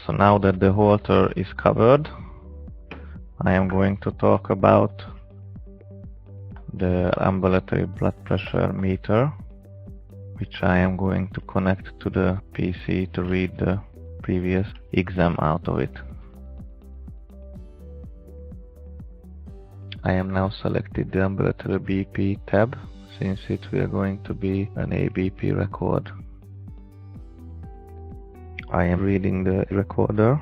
So now that the Holter is covered, I am going to talk about the ambulatory blood pressure meter, which I am going to connect to the PC to read the previous exam out of it. I am now selected the HolterABP tab, since it will going to be an ABP record. I am reading the recorder,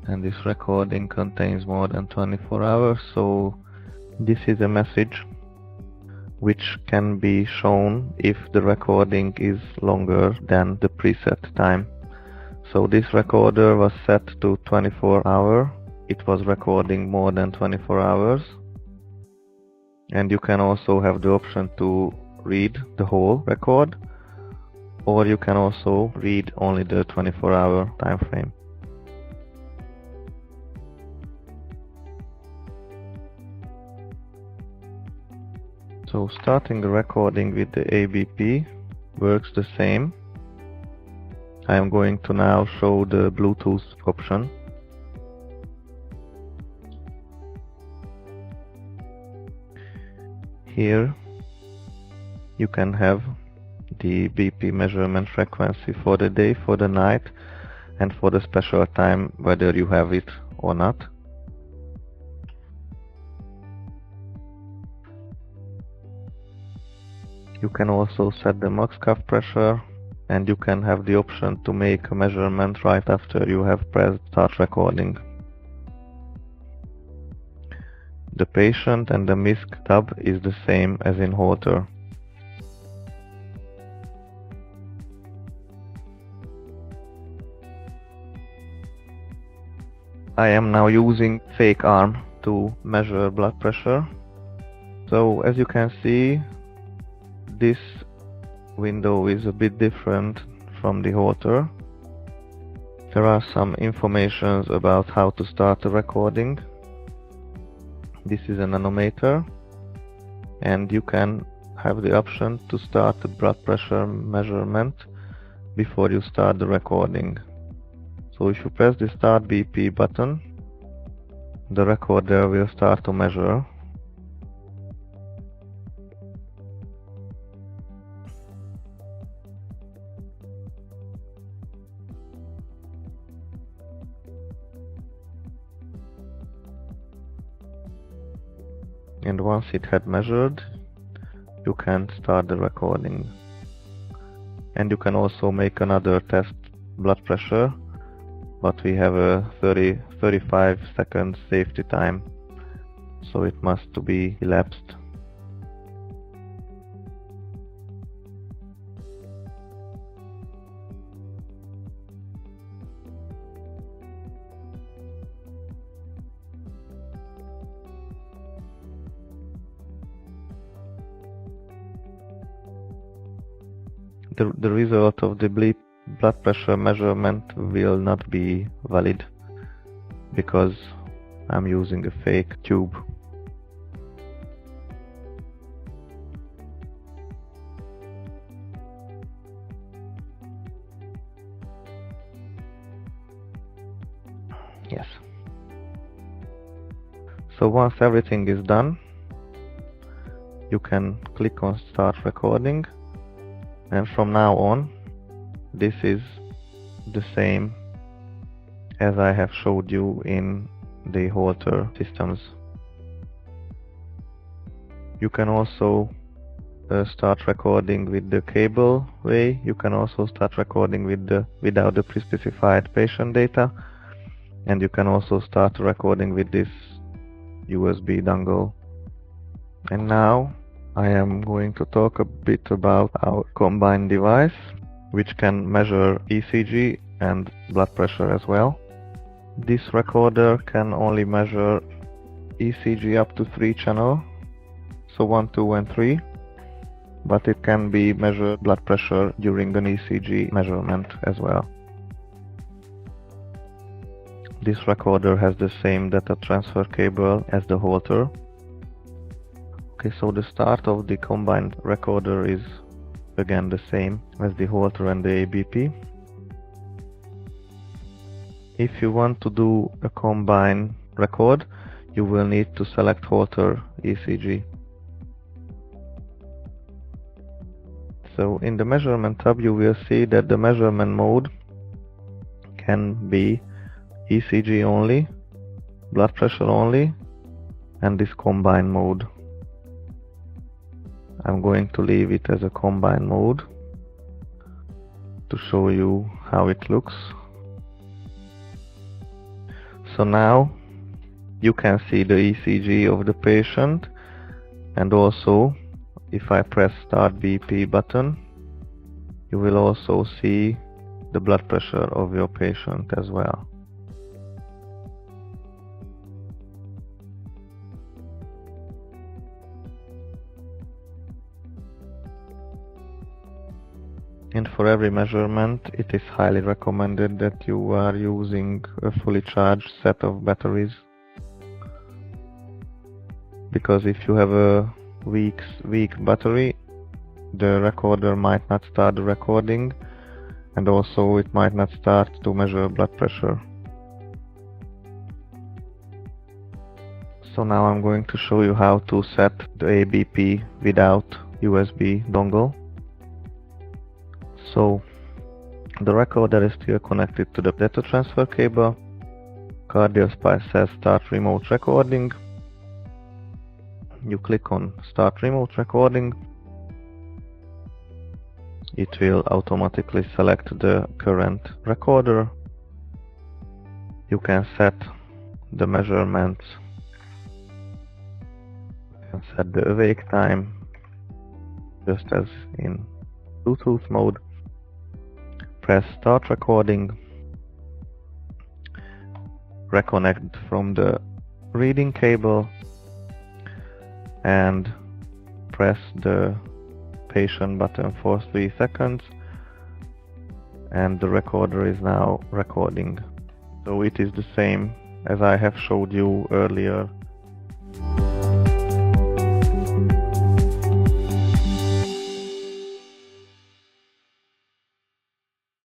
and this recording contains more than 24 hours, so this is a message which can be shown if the recording is longer than the preset time. So this recorder was set to 24 hours. It was recording more than 24 hours. And you can also have the option to read the whole record, or you can also read only the 24-hour time frame. So starting the recording with the ABP works the same. I am going to now show the Bluetooth option. Here you can have the BP measurement frequency for the day, for the night, and for the special time, whether you have it or not. You can also set the max cuff pressure, and you can have the option to make a measurement right after you have pressed start recording. The patient and the MISC tab is the same as in Holter. I am now using fake arm to measure blood pressure. So as you can see, this window is a bit different from the Holter. There are some information about how to start the recording. This is an anemometer, and you can have the option to start the blood pressure measurement before you start the recording. So if you press the Start BP button, the recorder will start to measure. And once it had measured, you can start the recording. And you can also make another test blood pressure, but we have a 35 second safety time, so it must to be elapsed. The result of the blood pressure measurement will not be valid because I'm using a fake tube. Yes. So once everything is done, you can click on Start Recording, and from now on this is the same as I have showed you in the Holter systems. You can also start recording with the cable way. You can also start recording without the pre-specified patient data, and you can also start recording with this USB dongle. And now I am going to talk a bit about our combined device, which can measure ECG and blood pressure as well. This recorder can only measure ECG up to 3 channels, so 1, 2 and 3, but it can be measured blood pressure during an ECG measurement as well. this recorder has the same data transfer cable as the Holter. Okay, so the start of the combined recorder is again the same as the Holter and the ABP. If you want to do a combined record, you will need to select Holter ECG. So in the measurement tab you will see that the measurement mode can be ECG only, blood pressure only, and this combined mode. I'm going to leave it as a combined mode to show you how it looks. So now you can see the ECG of the patient, and also if I press Start BP button, you will also see the blood pressure of your patient as well. And for every measurement, it is highly recommended that you are using a fully charged set of batteries. Because if you have a weak battery, the recorder might not start the recording, and also it might not start to measure blood pressure. So now I'm going to show you how to set the ABP without USB dongle. So the recorder is still connected to the data transfer cable. CardioSpy says Start Remote Recording. You click on Start Remote Recording. It will automatically select the current recorder. You can set the measurements. You can set the awake time, just as in Bluetooth mode. Press Start Recording. Reconnect from the reading cable and press the patient button for 3 seconds, and the recorder is now recording. So it is the same as I have showed you earlier